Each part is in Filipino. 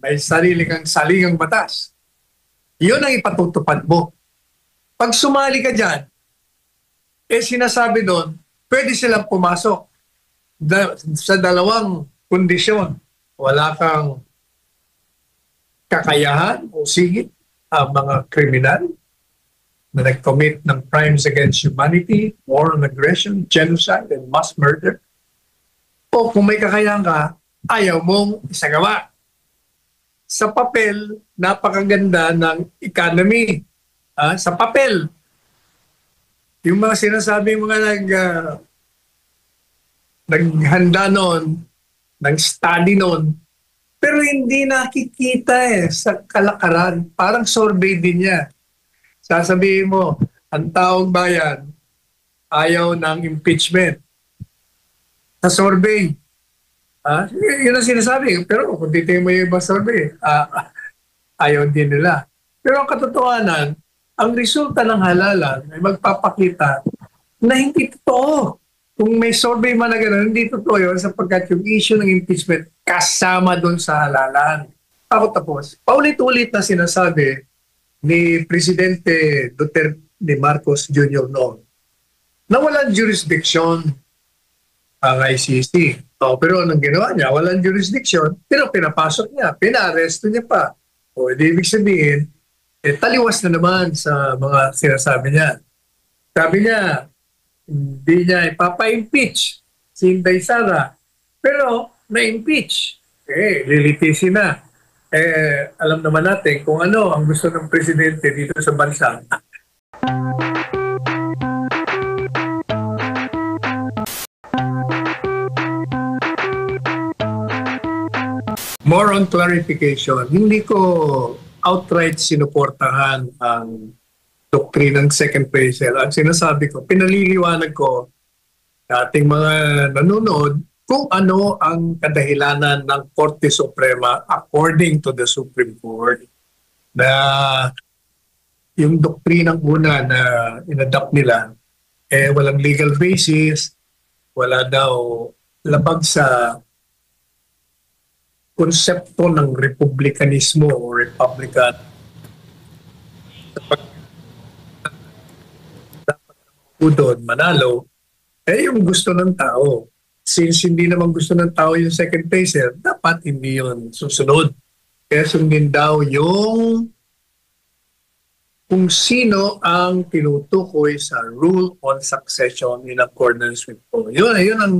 may sarili kang saligang batas. Yun ang ipatutupad mo. Pag sumali ka dyan, sinasabi doon, pwede silang pumasok sa dalawang kondisyon. Wala kang kakayahan o sigit ang mga kriminal na nag-commit ng crimes against humanity, war on aggression, genocide, and mass murder. O kung may kakayahan ka, ayaw mong isagawa. Sa papel, napakaganda ng economy. Sa papel, yung mga sinasabing mga naghanda noon, nag-study noon, pero hindi nakikita sa kalakaran. Parang survey din niya. Sasabihin mo, ang taong bayan ayaw ng impeachment. Sa survey, yun ang sinasabi. Pero kung titingin mo yung ibang survey, ayaw din nila. Pero ang katotohanan, ang resulta ng halalan ay magpapakita na hindi totoo. Kung may survey man na gano'n, hindi totoo yun sapagkat yung issue ng impeachment kasama doon sa halalan. Ako tapos, paulit-ulit na sinasabi ni Presidente Duterte Marcos Jr. noon na walang jurisdiction ang ICC. Pero anong ginawa niya? Walang jurisdiction, pero pinapasok niya, pina-arresto niya pa. O ibig sabihin, taliwas na naman sa mga sinasabi niya. Sabi niya, hindi niya ipapa-impeach si Inday Sara. Pero na-impeach. Lilitisin na. Alam naman natin kung ano ang gusto ng presidente dito sa bansa. More on clarification. Hindi ko outright sinuportahan ang doktrinang second phaser. Ang sinasabi ko, pinaliliwanag ko sa ating mga nanonood kung ano ang kadahilanan ng Korte Suprema according to the Supreme Court na yung doktrinang una na inadopt nila walang legal basis, wala daw labag sa konsepto ng republikanismo o republican. Doon manalo, yung gusto ng tao. Since hindi naman gusto ng tao yung second phaser, dapat hindi yun susunod. Kaya sundin daw yung kung sino ang tinutukoy sa rule on succession in accordance with law. Yun ang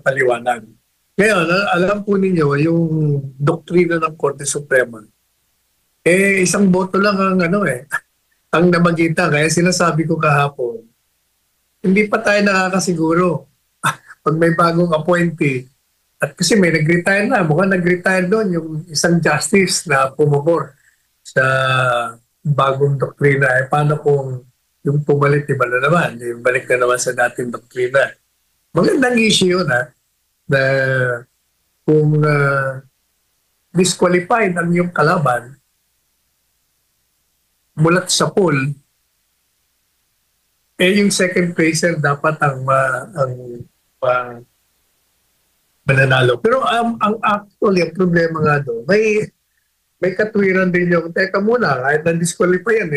paliwanag. Ngayon, alam po ninyo, yung doktrina ng Korte Suprema, isang boto lang ang ang namagitan. Kaya sinasabi ko kahapon, hindi pa tayo nakakasiguro pag may bagong appointee. At kasi may nag-retire na, mukhang nag-retire doon yung isang justice na pumubor sa bagong doktrina. Paano kung yung pumalit, iba na naman, yung balik na naman sa dating doktrina. Magandang issue yun na kung disqualified ang yung kalaban mulat sa pool, yung second phaser dapat ang mananalo. Pero ang actually, ang problema nga doon, may katwiran din yung, teka muna, kahit na-disqualify yan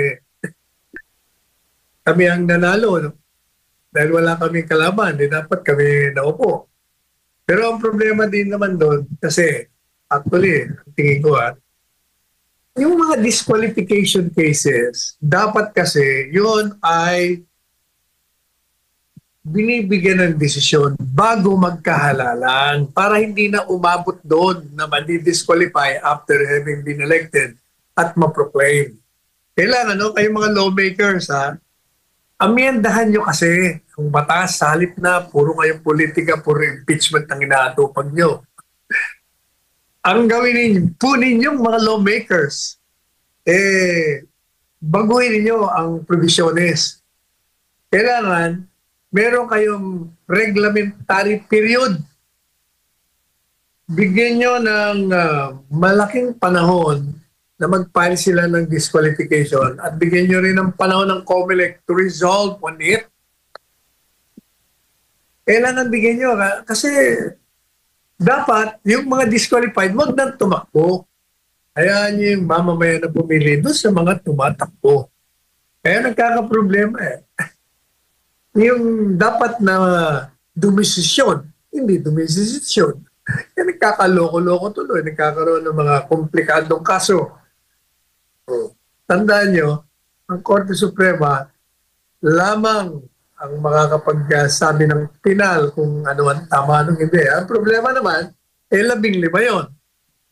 kami ang nanalo, no? Dahil wala kaming kalaban, dapat kami naupo. Pero ang problema din naman doon, kasi actually, tingin ko yung mga disqualification cases, dapat kasi yun ay binibigyan ng desisyon bago magkahalalan para hindi na umabot doon na madi-disqualify after having been elected at ma-proclaim. Kailangan, kayong mga lawmakers, amiendahan nyo kasi ang batas sa halip na puro kayong politika, puro impeachment ang inaatupag nyo. Ang gawin ninyong mga lawmakers, baguhin niyo ang provisiones. Kailangan meron kayong reglementary period. Bigyan nyo ng malaking panahon na mag-file sila ng disqualification at bigyan nyo rin ng panahon ng COMELEC to resolve on it. Kailangan bigyan nyo kasi dapat yung mga disqualified wag nang tumakbo. Hayaan niyo yung mamamayan na pumili doon sa mga tumatakbo. Kaya nagkakaproblema eh. Yung dapat na dumisisyon, hindi dumisisyon. Kaya nagkakaloko-loko tuloy, nagkakaroon ng mga komplikadong kaso. So, tandaan nyo, ang Korte Suprema lamang ang makakapagsabi ng final kung ano ang tama, anong hindi. Ang problema naman, 15 yon.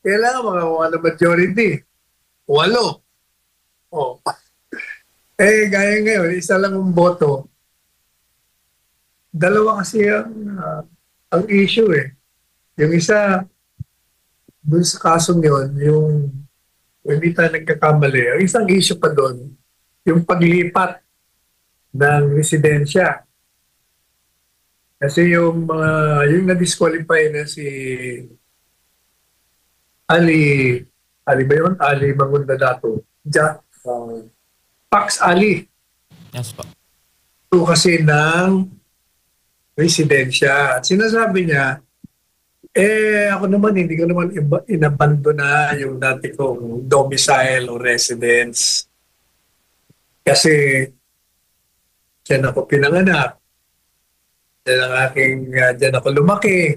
Kailangan makakuha ng majority. 8. Oh. Gaya ngayon, isa lang ang boto. Dalawa kasi ang issue eh. Yung isa, dun sa kasong yun, yung hindi tayo nagkakamali. Ang isang issue pa doon, yung paglipat ng residensya. Kasi yung na-disqualify na si Ali ba yun? Ali Mangundadato. Pax Ali. Yes po. Ito kasi ng residensya. At sinasabi niya, ako naman, hindi ko naman inabandona yung dati kong domicile o residence. Kasi dyan ako pinanganak. Dyan ako lumaki.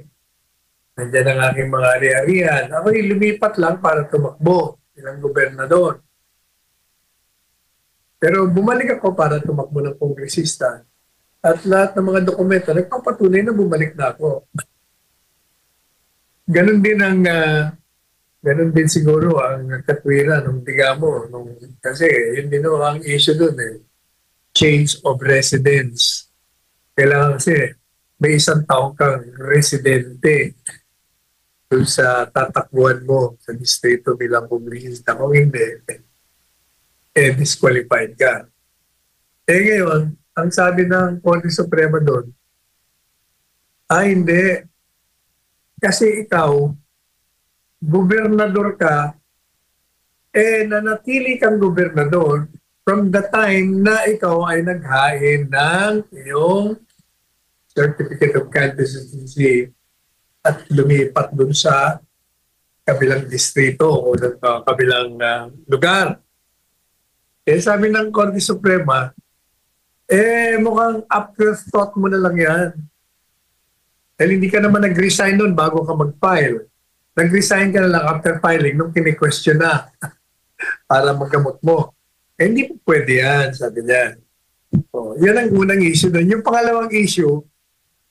Nandiyan ang aking mga ari-arian. Ako lumipat lang para tumakbo bilang gobernador. Pero bumalik ako para tumakbo ng kongresista. At lahat ng mga dokumento, nagpapatunay na bumalik na ako. Ganon din siguro ang katwiran ng Digamo. Kasi yun din ang issue doon eh. Change of residence. Kailangan kasi may isang taong kang residente doon sa tatakbuhan mo sa distrito bilang kongresista. Kung hindi, disqualified ka. Ngayon, ang sabi ng Korte Suprema doon, hindi. Kasi ikaw, gobernador ka, nanatili kang gobernador from the time na ikaw ay naghain ng iyong Certificate of Candidacy at lumipat dun sa kabilang distrito o kabilang lugar. Sabi ng Korte Suprema, mukhang afterthought mo na lang yan. Dahil hindi ka naman nag-resign nun bago ka mag-file. Nag-resign ka na lang after filing nung kini-question na para maggamot mo. Hindi po pwede yan, sabi niya. Yan ang unang issue doon. Yung pangalawang issue,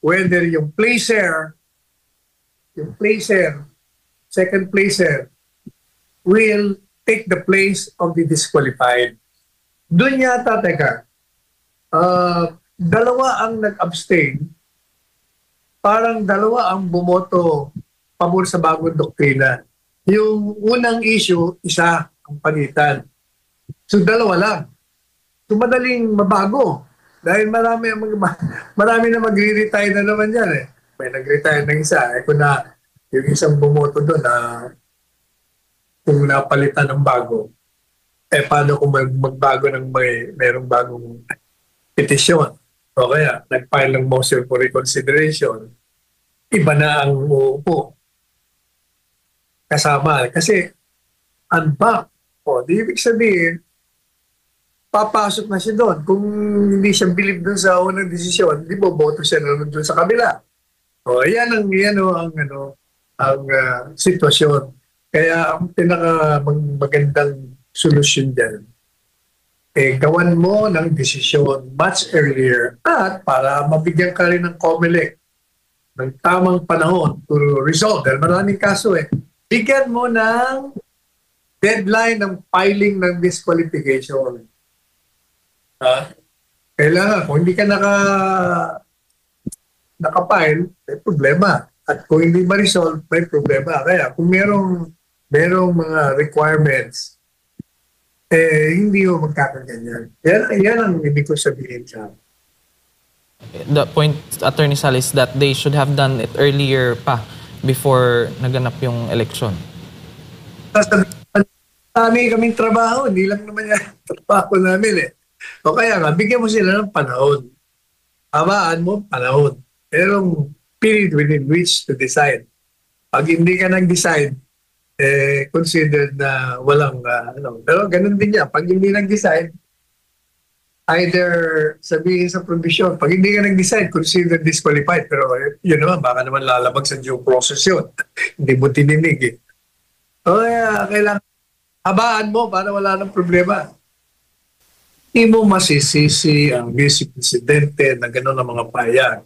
whether yung placer, second placer, will take the place of the disqualified. Doon yata, dalawa ang nag-abstain, parang dalawa ang bumoto pabor sa bagong doktrina. Yung unang issue, isa ang pagitan. So dalawa lang. So madaling mabago. Dahil marami na magre-retire na naman yan eh. May nag-retire ng isa. Kung na yung isang bumoto doon na kung napalitan ng bago, paano kung magbago ng mayroong bagong petisyon? O kaya, nag-file ng motion for reconsideration, iba na ang uupo. Kasama. Kasi, unback. Di ibig sabihin, papasok na siya doon. Kung hindi siya believe doon sa unang desisyon, di boboto siya na doon sa kabila. Yan ang sitwasyon. Kaya ang magandang solusyon dyan, gawan mo ng desisyon much earlier at para mabigyan ka rin ng COMELEC ng tamang panahon to resolve. Dahil maraming kaso bigyan mo ng deadline ng filing ng disqualification. Kailangan, kung hindi ka nakapile, may problema. At kung hindi ma-resolve, may problema. Kaya kung merong mga requirements, hindi mo magkakaganyan. Yan ang ibig ko sabihin sa The point, Attorney Sal, is that they should have done it earlier pa before naganap yung election. Kaming trabaho, hindi lang naman yan trabaho namin O kaya nga, bigyan mo sila ng panahon. Habaan mo, panahon. Merong period within which to decide. Pag hindi ka nag-decide, considered na walang ano. Pero ganun din yan. Pag hindi nag-decide, either sabihin sa provision, pag hindi ka nag-decide, consider disqualified. Pero yun naman, baka naman lalabag sa due process yun. Hindi mo tininig eh. O kaya, kailangan habaan mo para wala nang problema. Hindi mo masisisi ang vice presidente na gano'n ang mga payag.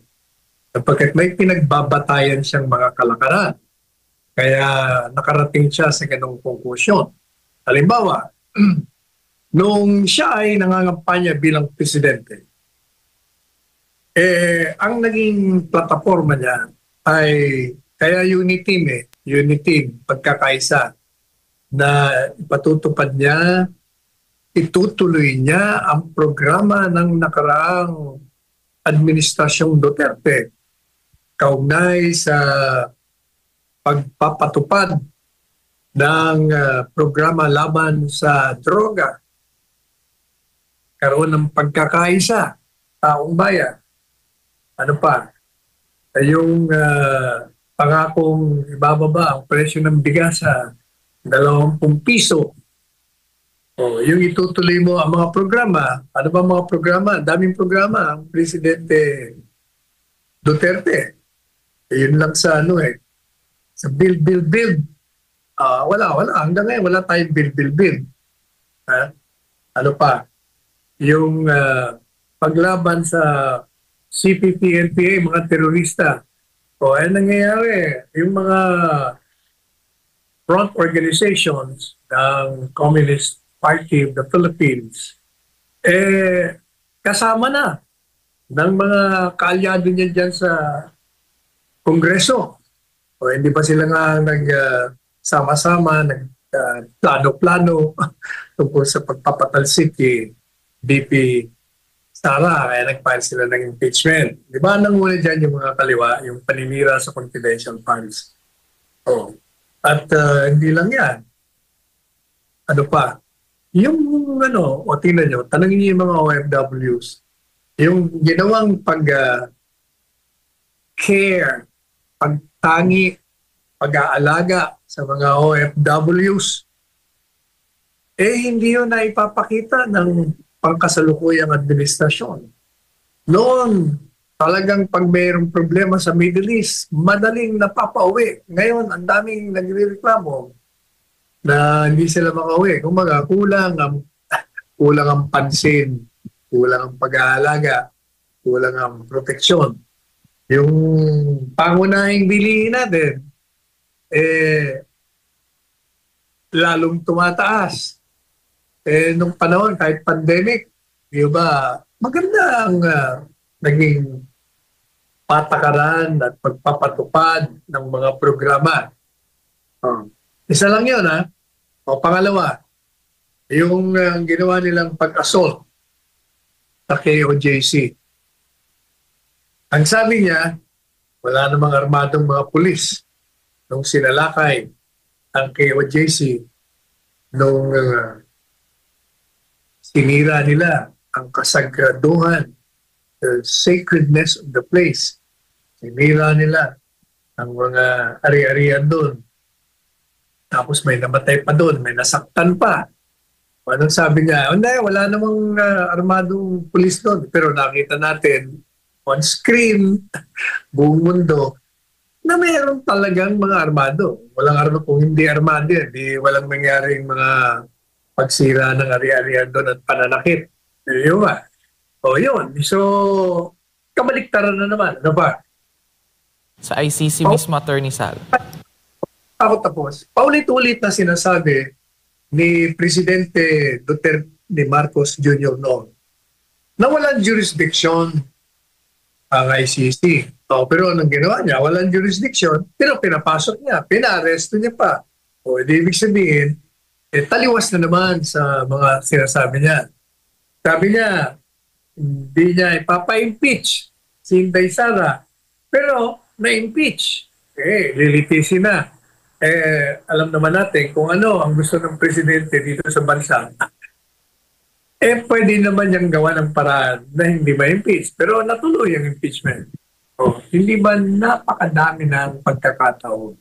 Sapagkat may pinagbabatayan siyang mga kalakaran. Kaya nakarating siya sa ganong konklusyon. Halimbawa, nung siya ay nangangampanya bilang presidente, ang naging plataforma niya ay kaya unity, pagkakaisa, na ipatutupad niya, itutuloy niya ang programa ng nakaraang administrasyong Duterte kaugnay sa pagpapatupad ng programa laban sa droga, karoon ng pagkakaisa, taong bayan. Ano pa? Yung pangakong ibababa ang presyo ng bigas sa 20 piso. O, yung itutuloy mo ang mga programa. Ano ba mga programa? Daming programa ang Presidente Duterte. Yun lang sa ano sa build. Wala. Hanggang ngayon, wala tayong build. Ha? Ano pa? Yung paglaban sa CPP, NPA, mga terorista. O, ay nangyayari. Yung mga front organizations ng Communist Party of the Philippines, kasama na ng mga kaalyado niya dyan sa Kongreso. O hindi pa sila nga nagsama-sama, nagplano-plano tungkol sa pagpapatalsik kay BP Sara, kaya nag-file sila ng impeachment. Di ba nanguna dyan yung mga kaliwa, yung paninira sa confidential funds. Oh. At hindi lang yan. Ano pa? Yung o tingnan nyo, tanongin niyo yung mga OFWs, yung ginawang pag-care, pagtangi, pag-aalaga sa mga OFWs, hindi yun na ipapakita ng pangkasalukuyang administrasyon. Noon, talagang pag mayroong problema sa Middle East, madaling napapauwi. Ngayon, ang daming nagrereklamo na hindi sila makauwi. Kumbaga, kulang ang pansin, kulang ang pag-aalaga, kulang ang proteksyon. Yung pangunahing bilihin natin, lalong tumataas. Nung panahon, kahit pandemic, di ba, maganda ang naging patakaran at pagpapatupad ng mga programa. Isa lang yun, ha? O pangalawa, yung ginawa nilang pag-assault sa KOJC. Ang sabi niya, wala namang armadong mga pulis nung sinalakay ang KOJC nung sinira nila ang kasagraduhan, the sacredness of the place. Sinira nila ang mga ari-arian doon. Tapos may namatay pa doon, may nasaktan pa. Anong sabi niya? Hindi, wala namang armadong pulis doon. Pero nakita natin on screen, buong mundo, na mayroon talagang mga armado. Walang armado kung hindi armado yan. Walang nangyaring mga pagsira ng ari-arian doon at pananakit. Yun ba? O yun. So, kabaliktaran na naman. Ano ba? Sa ICC mismo, Attorney Sal. Ako tapos. Paulit-ulit na sinasabi ni Presidente Duterte ni Marcos Jr. noon na walang jurisdiction ang ICC. Pero anong ginawa niya? Walang jurisdiction, pero pinapasok niya, pina-arresto niya pa. O ibig sabihin, taliwas na naman sa mga sinasabi niya. Sabi niya, hindi niya ipapa-impeach si Inday Sara, pero na-impeach. Lilitisin na. Alam naman natin kung ano ang gusto ng presidente dito sa bansa. Pwede naman niyang gawa ng paraan na hindi ma-impeach. Pero natuloy ang impeachment. Hindi ba napakadami ng pagkakataon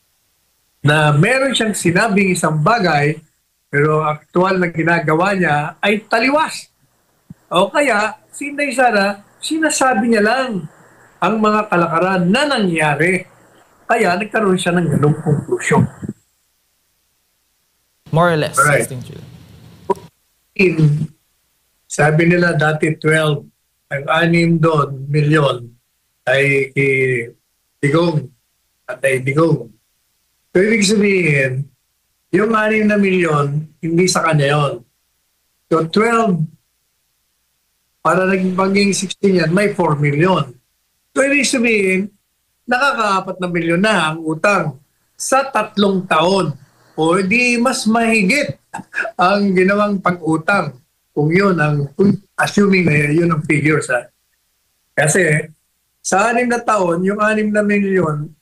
na meron siyang sinabing isang bagay pero aktual na ginagawa niya ay taliwas. O kaya, si Inday Sara, sinasabi niya lang ang mga kalakaran na nangyari. Kaya nagkaroon siya ng ganung konklusyon. More or less, Right. 16 trillion. Sabi nila dati 12, ang 6 doon, milyon, ay kay Digong at ay Digong. So, ibig sabihin, yung 6 na milyon, hindi sa kanya yun. So, 12, para naging maging 16 yan, may 4 milyon. So, ibig sabihin, nakaka-4 na milyon na ang utang sa 3 taon. O di mas mahigit ang ginawang pag-utang kung yun ang, assuming na yun ang figures. Ha? Kasi sa 6 na taon, yung 6 na milyon,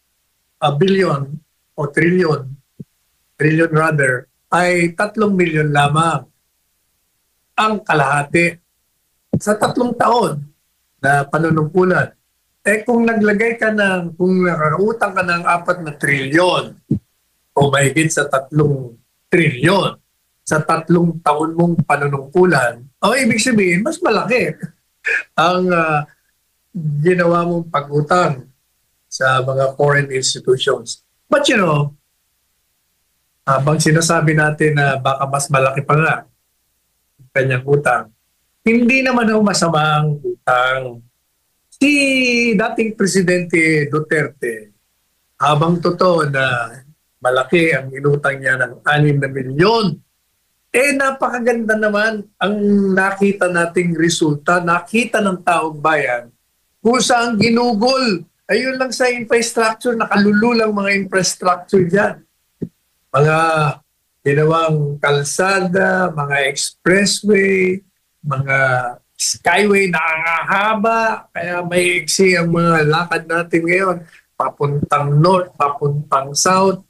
billion o trillion rather, ay 3 milyon lamang ang kalahati sa 3 taon na panunungkulan. Eh kung naglagay ka ng, kung nakakautang ka ng 4 na trilyon o mahigit sa 3 trilyon sa 3 taon mong panunungkulan, o ibig sabihin, mas malaki ang ginawa mong pag-utang sa mga foreign institutions. But you know, habang sinasabi natin na baka mas malaki pa nga ang kanyang utang, hindi naman ho masama ang utang. Si dating Presidente Duterte, habang totoo na malaki ang inutang niya ng 6 na milyon, eh napakaganda naman ang nakita nating resulta, nakita ng taong bayan kung saan ginugol. Ayun lang sa infrastructure, nakalululang mga infrastructure dyan. Mga ginawang kalsada, mga expressway, mga skyway na haba, kaya may iksi ang mga lakad natin ngayon, papuntang north, papuntang south.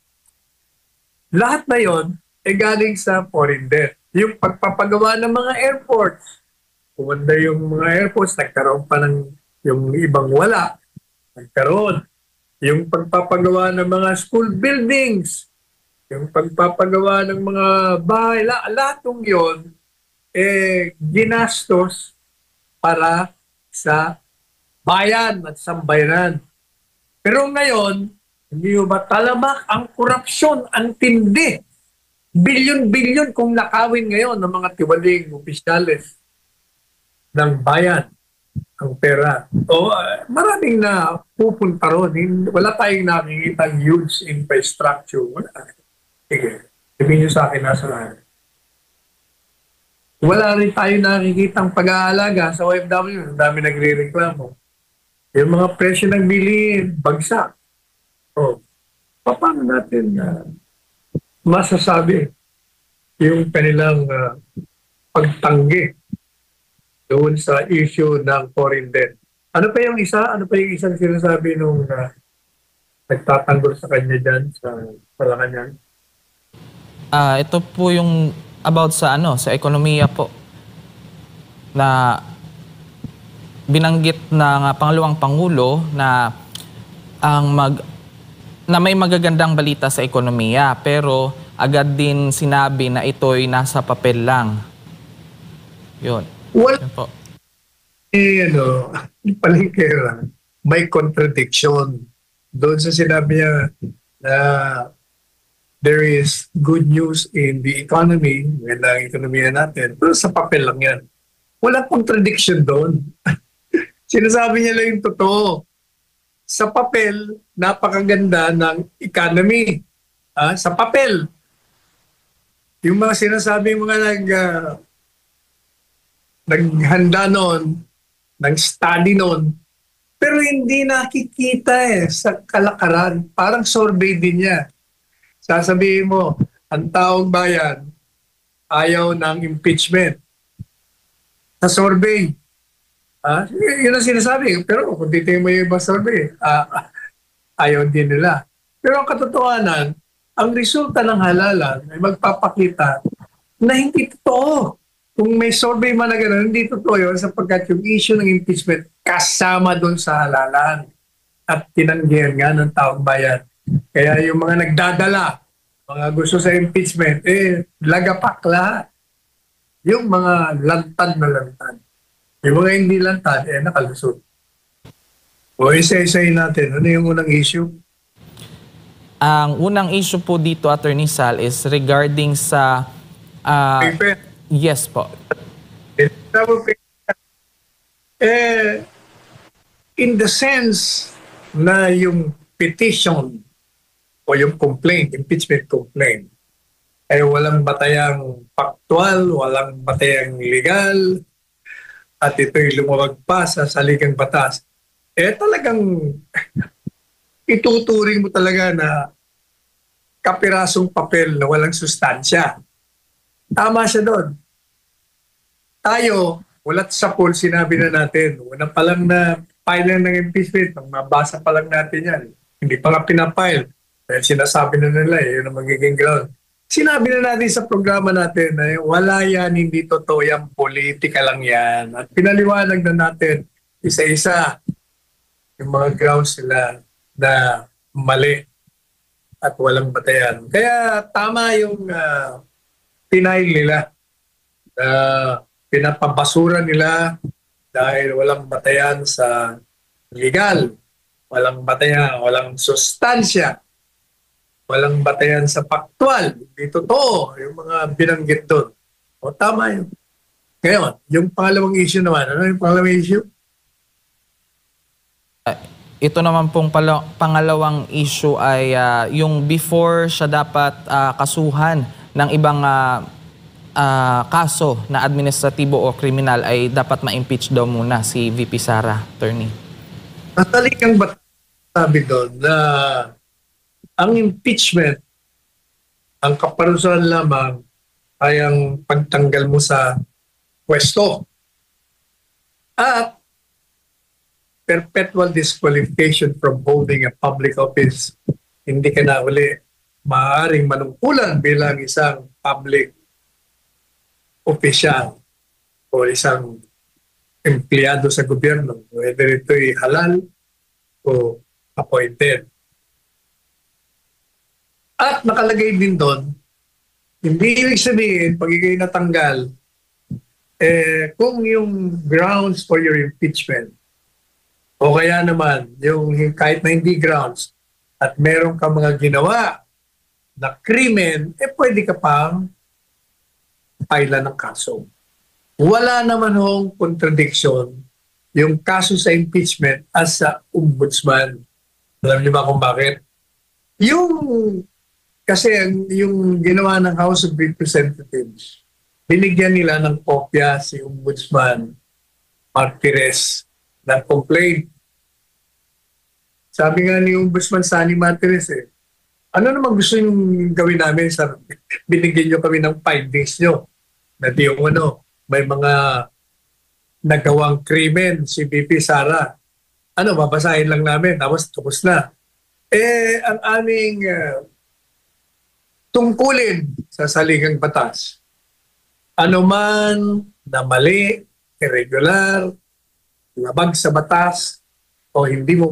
Lahat na yon ay galing sa foreign debt. Yung pagpapagawa ng mga airports, kumanda yung mga airports, nagkaroon pa ng yung ibang wala. Nagkaroon. Yung pagpapagawa ng mga school buildings, yung pagpapagawa ng mga bahay, lahat ng yun, eh, ginastos para sa bayan at sambayanan. Pero ngayon, hindi ba talamak ang korupsyon, ang tindi. Bilyon-bilyon kung nakawin ngayon ng mga tiwaling opisyales ng bayan ang pera. O maraming na pupunta ron. Wala tayong nakikita huge infrastructure. Wala. Sige, sabihin nyo sa akin nasa na. Wala rin tayo nakikitang pag-aalaga sa OFW. Ang dami nagre-reklamo. Yung mga presyo ng bilihin, bagsak. O, paano natin masasabi yung kanilang pagtanggi doon sa issue ng foreign debt? Ano pa yung isa? Ano pa yung isang sinasabi nung nagtatanggol sa kanya dyan sa Malacanang? Ito po yung about sa sa ekonomiya po na binanggit ng pangalawang pangulo na na may magagandang balita sa ekonomiya pero agad din sinabi na ito'y nasa papel lang. Yun. Well, Yun po. Palengkera, may contradiction. Doon sa sinabi niya na there is good news in the economy, maganda ang ekonomiya natin, pero sa papel lang yan. Walang contradiction doon. Sinasabi niya lang yung totoo. Sa papel, napakaganda ng economy. Sa papel. Yung mga sinasabi mga naghanda noon, ng study noon, pero hindi nakikita sa kalakaran. Parang survey din niya. Sasabihin mo, ang taong bayan ayaw ng impeachment. Sa survey, yun ang sinasabi. Pero kung titingin mo yung ibang survey, ayaw din nila. Pero ang katotohanan, ang resulta ng halalan ay magpapakita na hindi totoo. Kung may survey man na gano'n, hindi totoo yun sapagkat yung issue ng impeachment kasama doon sa halalan at tinanggihan nga ng taong bayan. Kaya yung mga nagdadala Mga gusto sa impeachment, lagapak lahat. Yung mga lantad na lantad. Yung mga hindi lantad, nakalusot. O isa-isayin natin, ano yung unang issue? Ang unang issue po dito, Attorney Sal, is regarding sa... Paper. yes po. Eh, in the sense na yung petition o yung complaint, impeachment complaint, walang batayang faktual, walang batayang legal, at ito'y lumawag pa sa saligang batas, talagang ituturing mo talaga na kapirasong papel na walang sustansya. Tama siya doon. Tayo, ulat sa poll, sinabi na natin, una pa lang na file ng impeachment, mabasa pa lang natin yan. Hindi pa nga pinapile. Dahil sinasabi na nila, yun ang magiging ground. Sinabi na natin sa programa natin na wala yan, hindi totoo yan, politika lang yan. At pinaliwanag na natin isa-isa yung mga grounds nila na mali at walang batayan. Kaya tama yung tinail nila na pinapabasura nila dahil walang batayan sa legal, walang batayan, walang sustansya, walang batayan sa faktual. Hindi totoo yung mga binanggit doon. O tama yun. Ngayon, yung pangalawang issue naman, ano yung pangalawang issue? Ito naman pong pangalawang issue ay yung before siya dapat kasuhan ng ibang kaso na administratibo o kriminal ay dapat ma-impeach daw muna si VP Sara, Attorney. Natalikang ba sabi doon na ang impeachment, ang kaparusahan lamang ay ang pagtanggal mo sa pwesto at perpetual disqualification from holding a public office. Hindi ka na uli maaaring manungkulan bilang isang public official o isang empleyado sa gobyerno, whether ito'y halal o appointed. At nakalagay din doon, hindi ibig sabihin, pag ikay natanggal, kung yung grounds for your impeachment, o kaya naman, yung kahit na hindi grounds, at meron ka mga ginawa na krimen, pwede ka pang paila ng kaso. Wala naman hong contradiction yung kaso sa impeachment as sa ombudsman. Alam niyo ba kung bakit? Kasi yung ginawa ng House of Representatives, binigyan nila ng kopya si Ombudsman Martires ng complaint. Sabi nga ni Ombudsman Sani Martires, ano naman gusto yung gawin namin? Binigyan nyo kami ng findings nyo na di yung may mga nagawang krimen si VP Sara. Babasahin lang namin, tapos tapos na. Ang aming tungkulin sa saligang batas, anuman na mali, irregular, labag sa batas, o hindi mo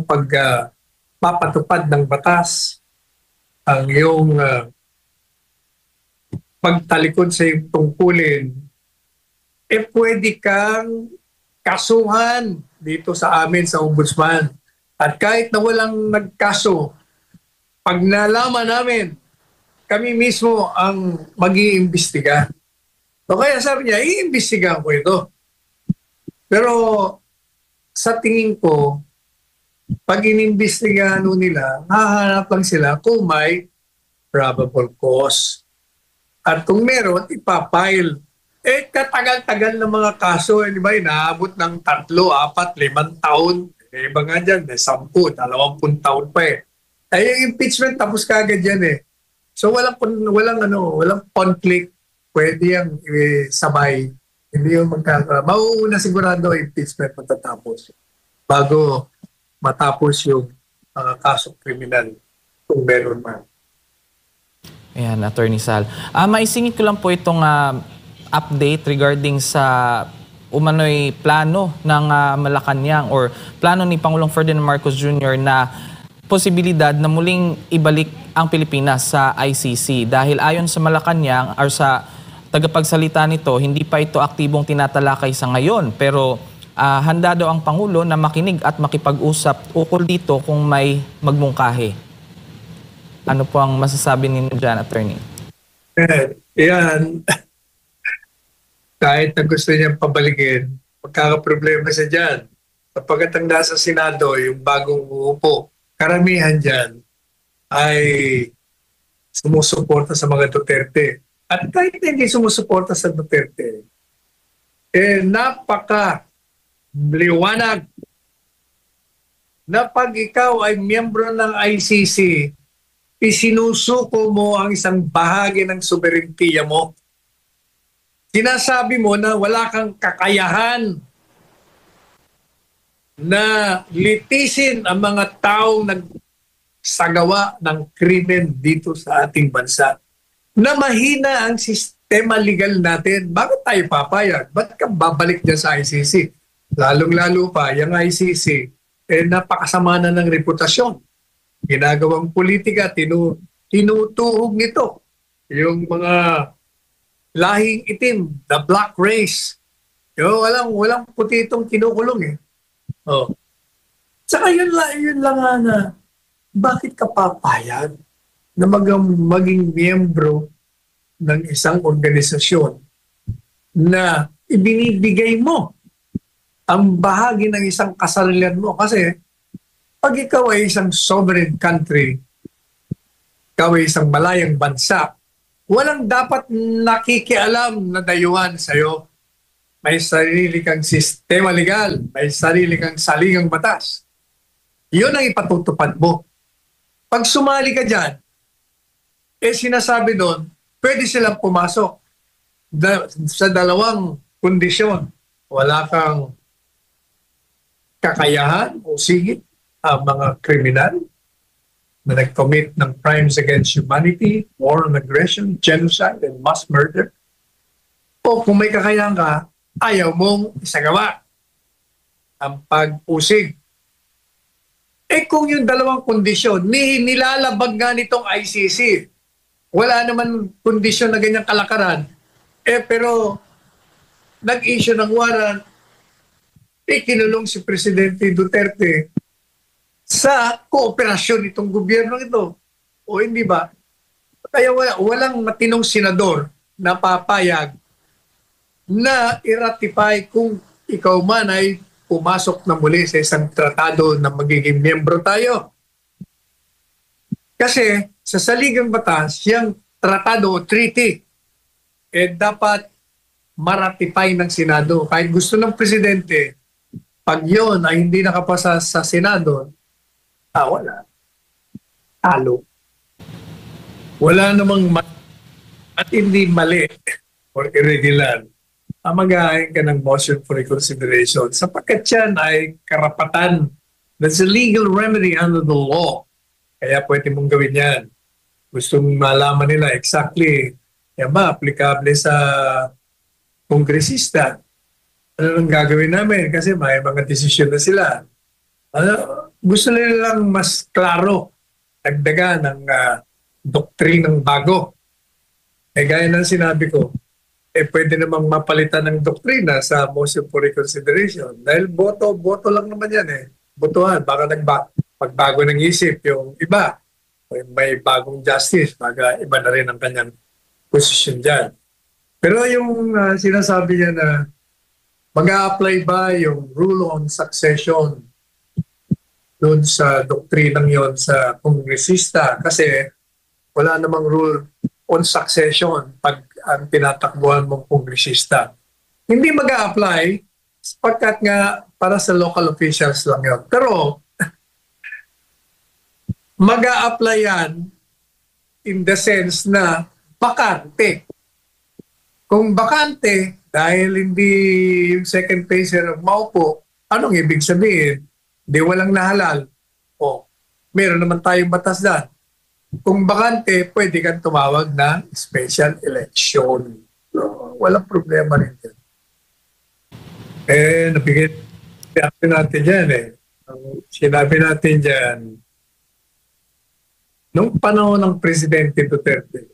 papatupad ng batas, ang iyong pagtalikod sa iyong tungkulin, pwede kang kasuhan dito sa amin sa Ombudsman. At kahit na walang nagkaso, pag nalaman namin, kami mismo ang mag-iimbestiga. So kaya sabi niya, iimbestigahan ko ito. Pero sa tingin ko, pag inimbestigahan nila, hahanap lang sila kung may probable cause. At kung meron, ipapile. Katagal-tagal ng mga kaso, di ba, inaabot ng 3, 4, 5 taon. Iba nga dyan, 10, 20 taon pa yung impeachment, tapos kagad yan So walang conflict, pwede yung sabay. Hindi yung mauuna sigurado impeachment matatapos bago matapos yung kasong kriminal kung meron man. Ayan, Attorney Sal. Maisingit ko lang po itong update regarding sa umano'y plano ng Malacanang or plano ni Pangulong Ferdinand Marcos Jr. na posibilidad na muling ibalik ang Pilipinas sa ICC? Dahil ayon sa Malacanang or sa tagapagsalita nito, hindi pa ito aktibong tinatalakay sa ngayon. Pero handa daw ang Pangulo na makinig at makipag-usap ukol dito kung may magmungkahi. Ano po ang masasabi ninyo dyan, Attorney? Yan. Kahit na gusto niyang pabalikin, magkakaproblema siya dyan. Kapag ang nasa Senado, yung bagong uupo, karamihan dyan ay sumusuporta sa mga Duterte. At kahit na hindi sumusuporta sa Duterte, napaka-liwanag na pag ikaw ay miyembro ng ICC, isinusuko mo ang isang bahagi ng soberentiya mo. Sinasabi mo na wala kang kakayahan na litisin ang mga taong nagsagawa ng krimen dito sa ating bansa. Na mahina ang sistema legal natin. Bakit tayo papayag? Ba't ka babalik dyan sa ICC? Lalong-lalo pa, yung ICC, napakasama na ng reputasyon. Ginagawang politika, tinutuhog nito. Yung mga lahing itim, the black race. Walang puti itong kinukulong eh. Oh. Saka yun lang na, bakit ka papayag na maging miyembro ng isang organisasyon na ibinibigay mo ang bahagi ng isang kasarilan mo? Kasi pag ikaw ay isang sovereign country, ikaw ay isang malayang bansa, walang dapat nakikialam na dayuhan sa'yo. May sarili kang sistema legal, may sarili kang saligang batas. Yun ang ipatutupad mo. Pag sumali ka dyan, sinasabi doon, pwede silang pumasok sa dalawang kondisyon. Wala kang kakayahan o sigit ang mga kriminal na nag-commit ng crimes against humanity, war on aggression, genocide, and mass murder. O kung may kakayahan ka, ayaw mong isagawa ang pag-usig. Kung yung dalawang kondisyon, nilalabag nga nitong ICC, wala naman kondisyon na ganyang kalakaran, pero nag-issue ng warrant, kinulong si Presidente Duterte sa kooperasyon itong gobyerno ito. O hindi ba? Kaya walang matinong senador na papayag na i-ratify kung ikaw man ay pumasok na muli sa isang tratado na magiging miyembro tayo. Kasi sa saligang batas, yung tratado o treaty, dapat ma-ratify ng Senado. Kahit gusto ng Presidente, pag yun ay hindi nakapasa sa Senado, wala. Talo. Wala namang at hindi mali or irregular. Mag-aahin ka ng motion for reconsideration sapagkat yan ay karapatan. That's a legal remedy under the law. Kaya pwede mong gawin yan. Gusto mong malaman nila exactly, yan ba, applicable sa kongresista? Ano nang gagawin namin? Kasi may mga desisyon na sila. Gusto nila lang mas klaro, dagdagan ng doktrinang bago. Gaya ng sinabi ko, pwede namang mapalitan ng doktrina sa motion for reconsideration. Dahil boto lang naman yan Botohan, baka pagbago ng isip yung iba. May bagong justice, baka iba na rin ang kanyang posisyon dyan. Pero yung sinasabi niya na mag-a-apply ba yung rule on succession doon sa doktrinang yon sa kongresista? Kasi wala namang rule on succession pag ang tinatakbuhan mong kongresista. Hindi mag-a-apply sapagkat nga para sa local officials lang yun. Pero mag-a-apply yan in the sense na bakante. Kung bakante, dahil hindi yung second phaser maupo, anong ibig sabihin? Di walang nahalal. Meron naman tayong batas dyan. Kung bakante, pwede kang tumawag na special election. So, walang problema rin yan. Nabigyan natin dyan Ang sinabi natin dyan, Nung panahon ng Presidente Duterte,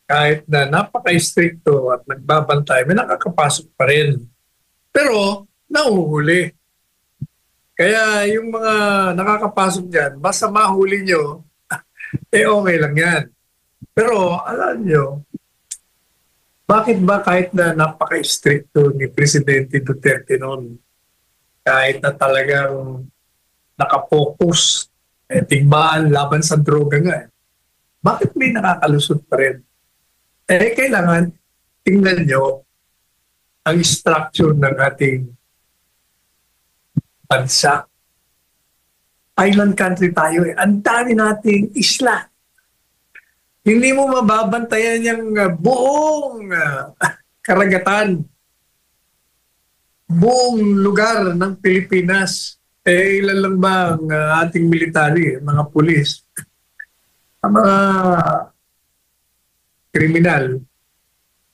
kahit na napaka-stricto at nagbabantay, may nakakapasok pa rin. Pero, nahuhuli. Kaya yung mga nakakapasok dyan, basta mahuli nyo, okay lang yan. Pero, alam nyo, bakit ba kahit na napaka-stricto ni Presidente Duterte noon, kahit na talagang nakapokus, tigmaan laban sa droga nga, bakit may nakakalusot pa rin? Kailangan tingnan nyo ang structure ng ating bansa. Island country tayo eh. Ang dami nating isla. Hindi mo mababantayan yung buong karagatan, buong lugar ng Pilipinas. Ilan lang ba ang ating military, mga pulis, ang mga kriminal,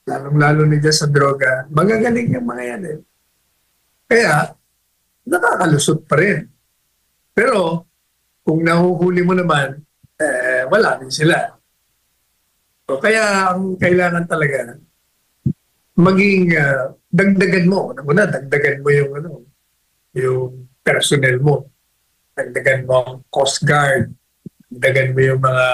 lalong-lalo na dyan sa droga, magagaling yung mga yan eh. Kaya, nakakalusot pa rin. Pero, kung nahuhuli mo naman, wala din sila. So, kaya, ang kailangan talaga, maging dagdagan mo. Una, dagdagan mo yung, yung personnel mo. Dagdagan mo ang Coast Guard. Dagdagan mo yung mga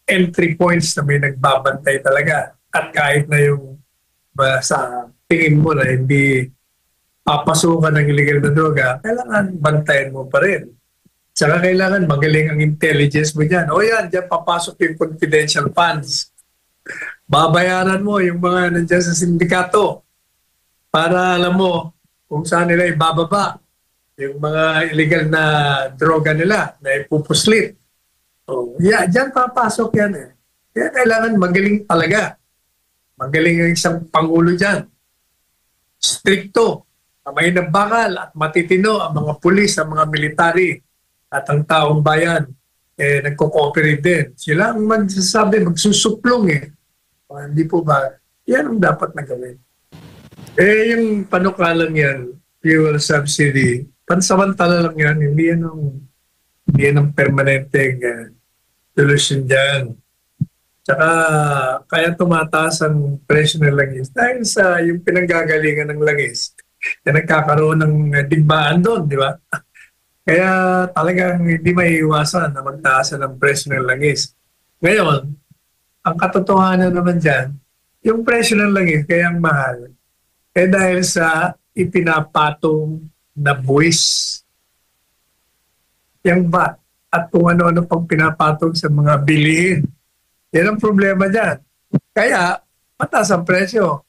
entry points na may nagbabantay talaga. At kahit na yung sa tingin mo na hindi papasukan ng illegal na droga, kailangan bantayan mo pa rin. Saka kailangan magaling ang intelligence mo dyan. O yan, dyan papasok yung confidential funds. Babayaran mo yung mga nandiyan sa sindikato para alam mo kung saan nila ibababa yung mga illegal na droga nila na ipupuslit. So, yeah, dyan papasok yan eh. Kaya kailangan magaling talaga. Magaling ang isang pangulo dyan. Stricto, may nabakal at matitino ang mga pulis, ang mga military at ang taong bayan. Nagko-cooperate din. Sila ang magsasabi, magsusuplong eh. Hindi po ba? Yan ang dapat na gawin. Yung panukalang yan, fuel subsidy, pansamantala lang yan, hindi yan ang permanenteng solution dyan. Tsaka kaya tumataas ang presyo ng langis dahil sa yung pinanggagalingan ng langis na nagkakaroon ng digmaan doon, di ba? Kaya talagang hindi maiiwasan na magtaas ng presyo ng langis. Ngayon, ang katotohanan naman dyan, yung presyo ng langis kaya ang mahal, dahil sa ipinapatong na buwis. Yung VAT at kung ano-ano pang pinapatong sa mga bilihin. Yan ang problema dyan. Kaya, mataas ang presyo.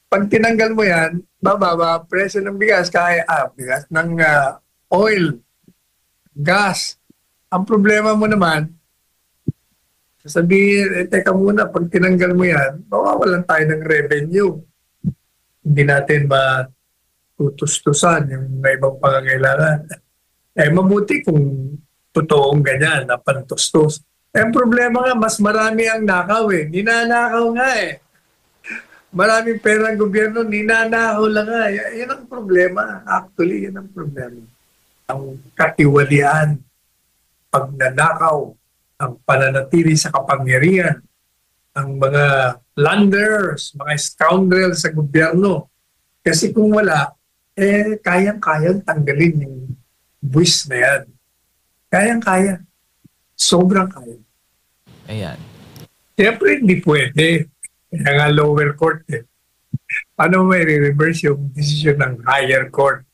Pag tinanggal mo yan, bababa ang presyo ng bigas, bigas ng oil, gas. Ang problema mo naman, sasabihin, teka muna, pag tinanggal mo yan, mawawalan tayo ng revenue. Hindi natin matutustusan yung ibang pangangailangan. Mabuti kung totoong ganyan, na pantustos. Ang problema nga, mas marami ang nakaw eh. Ninanakaw nga eh. Maraming pera ng gobyerno, ninanakaw lang nga. Yan ang problema. Actually, yan ang problema. Ang katiwalian, pagnanakaw, ang pananatili sa kapangyarihan, ang mga plunderers, mga scoundrels sa gobyerno. Kasi kung wala, kayang-kayang tanggalin yung buwis na yan. Kayang-kaya. Sobrang kaya. Ayan. Siyempre, hindi pwede. Kaya nga lower court eh. Paano may reverse yung decision ng higher court?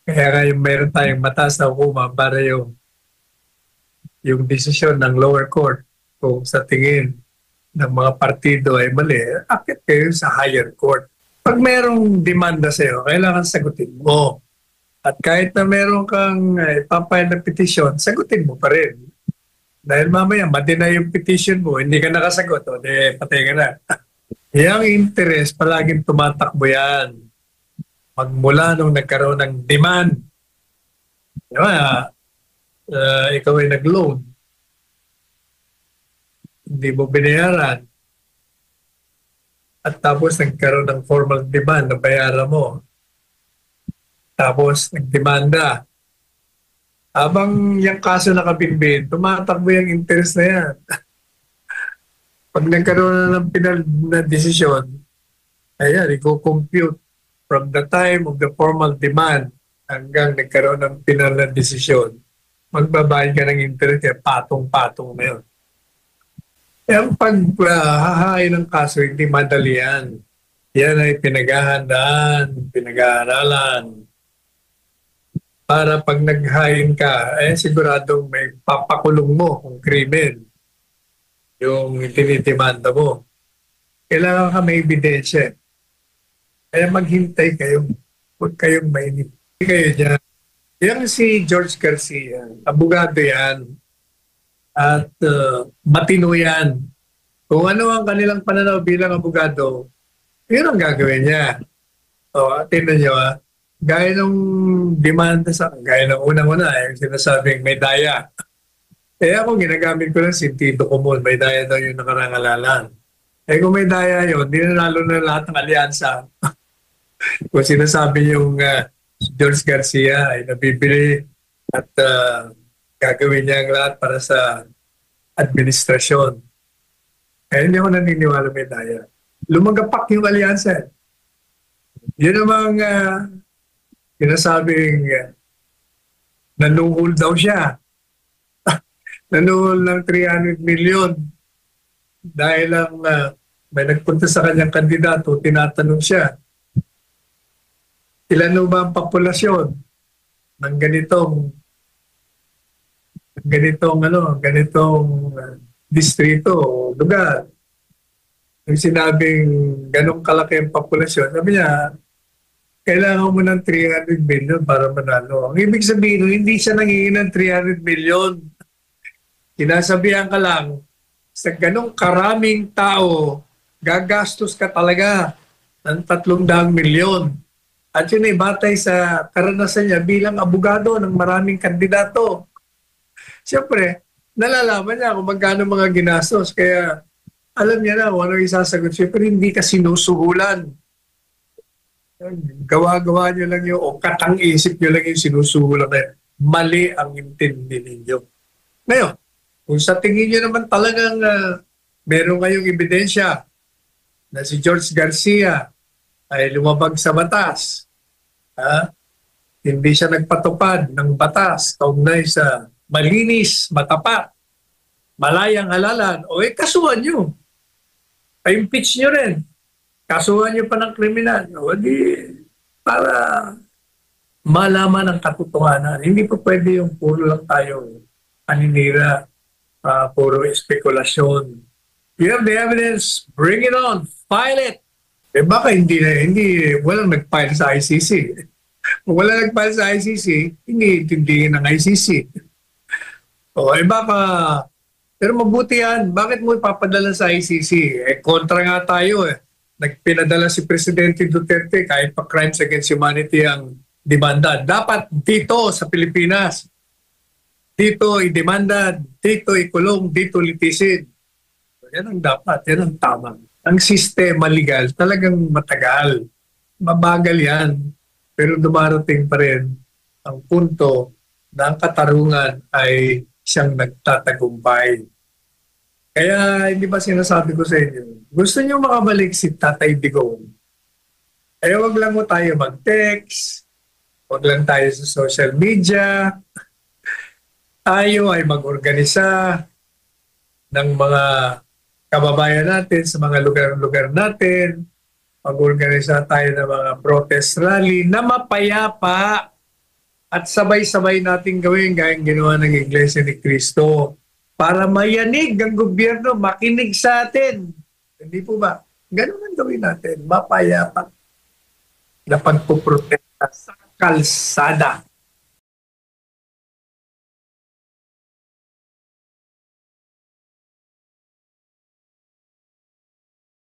Kaya nga yung meron tayong mataas na hukuma para yung desisyon ng lower court kung sa tingin ng mga partido ay mali, akit kayo sa higher court. Pag merong demanda sa'yo, kailangan sagutin mo. At kahit na meron kang papayag na petisyon, sagutin mo pa rin. Dahil mamaya, ma-deny yung petition mo, hindi ka nakasagot, patay ka na. Yung interest, palaging tumatakbo yan. Magmula nung nagkaroon ng demand. Diba? Ikaw ay nag-loan. Hindi mo binayaran. At tapos nagkaroon ng formal demand na bayaran mo. Tapos nagdemanda. Habang yung kaso nakabinbin, tumatakbo yung interest na yan. Pag nagkaroon na ng final na desisyon, ayan, i-compute from the time of the formal demand hanggang nagkaroon ng final na desisyon, magbabayad ka ng interest, kaya patong-patong na yun. Ang paghahain ng kaso, hindi madali yan. Yan ay pinaghahandaan, pinag-aaralan. Para pag nag-hain ka, siguradong may papakulong mo kung krimen yung tinitimanda mo. Kailangan ka may ebidensya. Kaya maghintay kayo. Huwag kayong mainip. Hindi kayo dyan. Yan si George Garcia. Abogado yan. At matino yan. Kung ano ang kanilang pananaw bilang abogado, yun ang gagawin niya. Tingnan nyo gaya ng demanda gaya ng unang-una, yung sinasabing may daya. Kaya ako ginagamit ko lang sentido común, may daya daw yung nakarangalalan. Kung may daya yun, di na lalo na lahat ng alyansa. Kung sinasabi yung George Garcia ay nabibili at gagawin niya ang lahat para sa administrasyon. Kaya hindi ako naniniwala may daya. Lumagapak yung alyansa. Yun namang sinasabing nanuhol daw siya. Nanuhol ng 300 million dahil lang may nagpunta sa kanyang kandidato, tinatanong siya, ilan ba ang populasyon ng ganitong distrito o lugar? Yung sinabing ganong kalaki ang populasyon, sabi niya, kailangan mo ng 300 million para manalo. Ang ibig sabihin, hindi siya nangingi ng 300 million. Sinasabihan ka lang, sa ganong karaming tao, gagastos ka talaga ng 300 milyon. At yun ay batay sa karanasan niya bilang abogado ng maraming kandidato. Siyempre, nalalaman niya kung magkano mga ginastos. Kaya alam niya na kung ano isasagot. Siyempre, hindi ka sinusuhulan. Gawa-gawa niyo lang yung, o katang-isip niyo lang yung sinusuhulan na mali ang intindi ninyo. Ngayon, kung sa tingin niyo naman talagang meron kayong ebidensya na si George Garcia ay lumabag sa batas, hindi siya nagpatupad ng batas kaugnay sa malinis, matapat, malayang halalan, kasuhan nyo. Pa-impeach nyo rin. Kasuhan nyo pa ng kriminal. Para malaman ang katotohanan. Hindi po pwede yung puro lang tayo paninira, puro espekulasyon. You have the evidence, bring it on, file it. Baka walang nag-file sa ICC. Kung wala nag-file sa ICC, hindi itindihin ng ICC. Baka, pero mabuti yan. Bakit mo ipapadala sa ICC? Kontra nga tayo Nagpinadala si Presidente Duterte kahit pa crimes against humanity ang demanda. Dapat dito sa Pilipinas, dito i-demanda, dito ikulong, dito litisin. Yan ang dapat, yan ang tama. Ang sistema legal talagang matagal. Mabagal yan. Pero dumarating pa rin ang punto na ang katarungan ay siyang nagtatagumpay. Kaya hindi ba sinasabi ko sa inyo, gusto niyo makabalik si Tatay Digong? Wag lang mo tayo mag-text, wag lang tayo sa social media, tayo ay mag-organisa ng mga kababayan natin sa mga lugar-lugar natin, mag-organisa tayo ng mga protest rally na mapayapa at sabay-sabay natin gawin gaya ginawa ng Iglesia ni Cristo para mayanig ang gobyerno, makinig sa atin. Hindi po ba? Ganun ang gawin natin, mapayapa na pagpuprotesta sa kalsada.